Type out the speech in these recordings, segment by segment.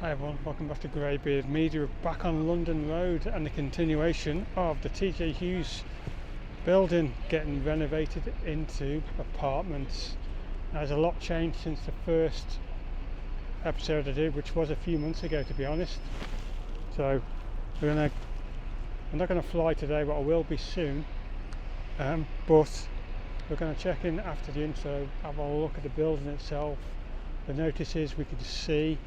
Hi everyone, welcome back to GreyBeard Media. We're back on London Road and the continuation of the TJ Hughes building getting renovated into apartments. Now, there's a lot changed since the first episode I did, which was a few months ago to be honest. So I'm not going to fly today, but I will be soon. But we're going to check in after the intro, have a look at the building itself, the notices we could see,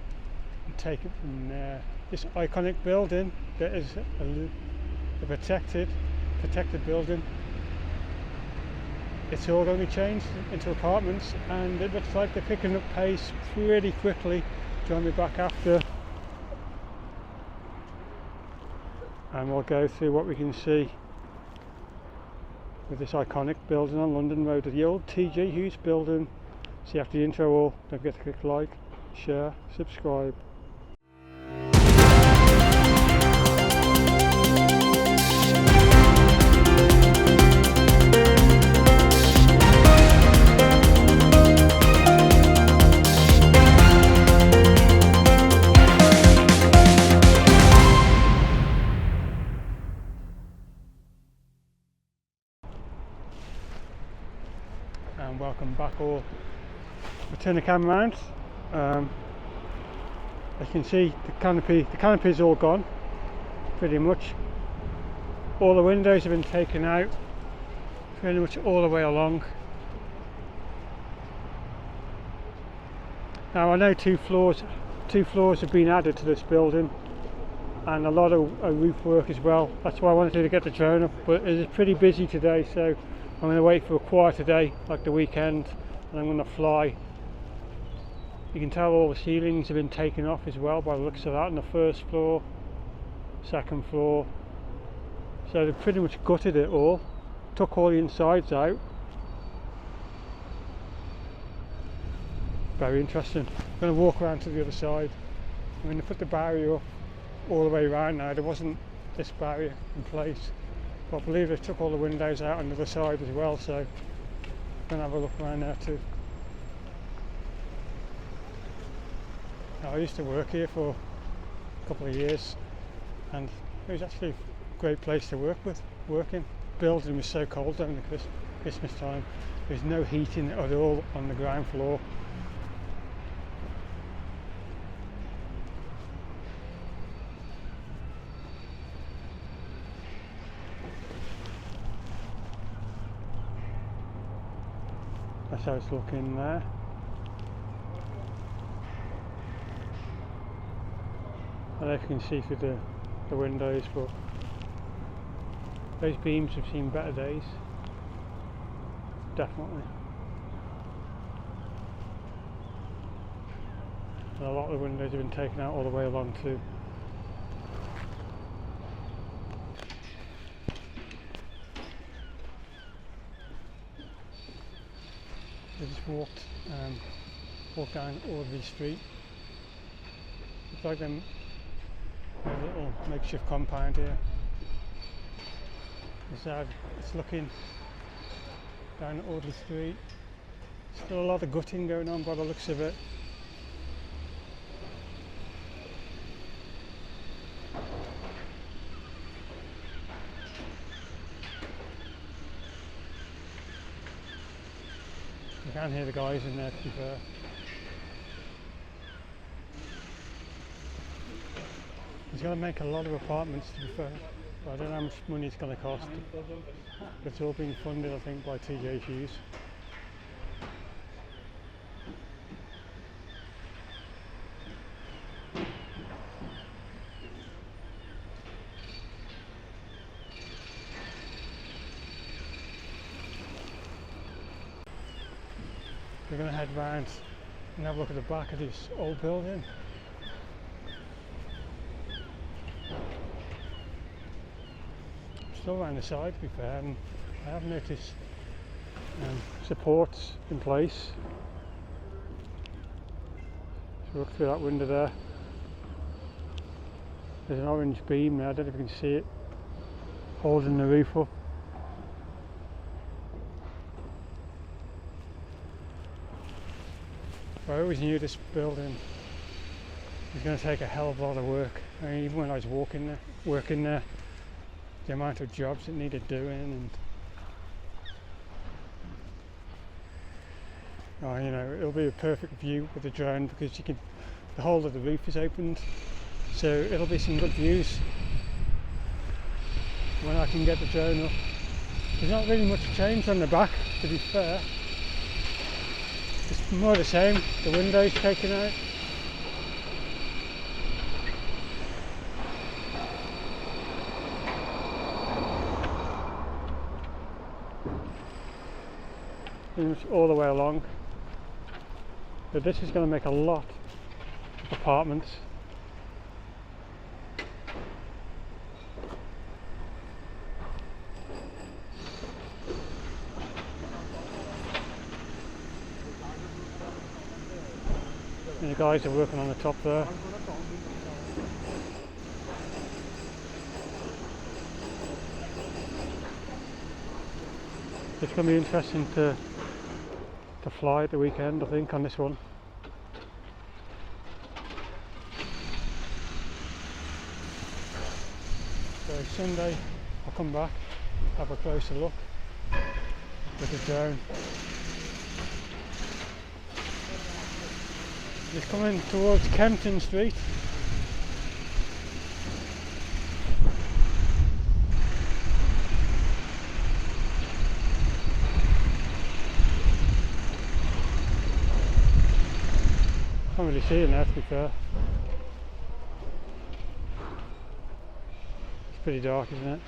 and take it from there. This iconic building that is a protected building, it's all going to be changed into apartments, and it looks like they're picking up pace pretty quickly. Join me back after and we'll go through what we can see with this iconic building on London Road, the old TJ Hughes building. See you after the intro. All don't forget to click like, share, subscribe. And welcome back all. We'll turn the camera around. As you can see, the canopy is all gone pretty much. All the windows have been taken out pretty much all the way along. Now I know two floors have been added to this building and a lot of roof work as well. That's why I wanted to get the drone up, but it is pretty busy today, so I'm going to wait for a quieter day like the weekend and I'm going to fly. You can tell all the ceilings have been taken off as well by the looks of that on the first floor, second floor. So they've pretty much gutted it all, took all the insides out. Very interesting. I'm going to walk around to the other side. I'm going to put the barrier up all the way around now. There wasn't this barrier in place. But I believe they took all the windows out on the other side as well, so I'm going to have a look around there too. Now, I used to work here for a couple of years and it was actually a great place to work in. The building was so cold during the Christmas time. There's no heating at all on the ground floor. That's how it's looking there. I don't know if you can see through the windows, but those beams have seen better days. Definitely. And a lot of the windows have been taken out all the way along too. I just walked down Audley Street. Looks like a little makeshift compound here. It's looking down Audley Street. Still a lot of gutting going on by the looks of it. You can hear the guys in there, to be fair. He's going to make a lot of apartments, to be fair, but I don't know how much money it's going to cost. It's all being funded, I think, by TJ Hughes. We're going to head round and have a look at the back of this old building. Still around the side, to be fair, and I have noticed supports in place. So look through that window there. There's an orange beam there, I don't know if you can see it, holding the roof up. I always knew this building It's going to take a hell of a lot of work. I mean, even when I was working there, the amount of jobs it needed doing, and you know, it'll be a perfect view with the drone because the whole of the roof is opened, so it'll be some good views when I can get the drone up. There's not really much change on the back, to be fair. It's more the same. The window's taken out. Pretty much all the way along. But this is going to make a lot of apartments. And the guys are working on the top there. It's going to be interesting to fly at the weekend, I think, on this one. So Sunday I'll come back, have a closer look with the drone. It's coming towards Kempton Street. Can't really see it now, to be fair. It's pretty dark, isn't it?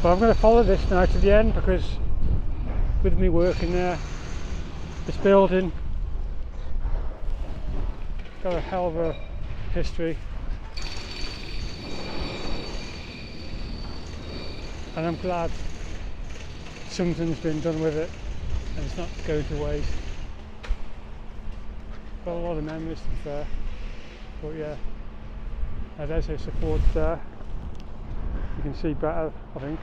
But I'm going to follow this now to the end because with me working there, this building got a hell of a history, and I'm glad something's been done with it and it's not going to waste. Got a lot of memories, to be fair, but yeah, there's a support there. You can see better, I think.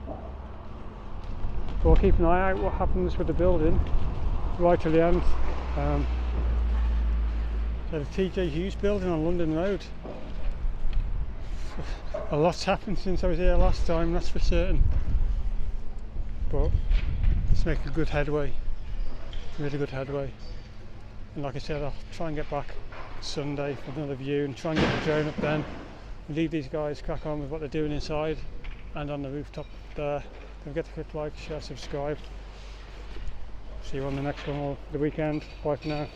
But we'll keep an eye out what happens with the building right till the end. So the TJ Hughes building on London Road. A lot's happened since I was here last time, that's for certain. But let's make a good headway, really good headway. And like I said, I'll try and get back Sunday for another view and try and get the drone up then. Leave these guys crack on with what they're doing inside and on the rooftop there. Don't forget to click like, share, subscribe. See you on the next one or the weekend. Bye for now.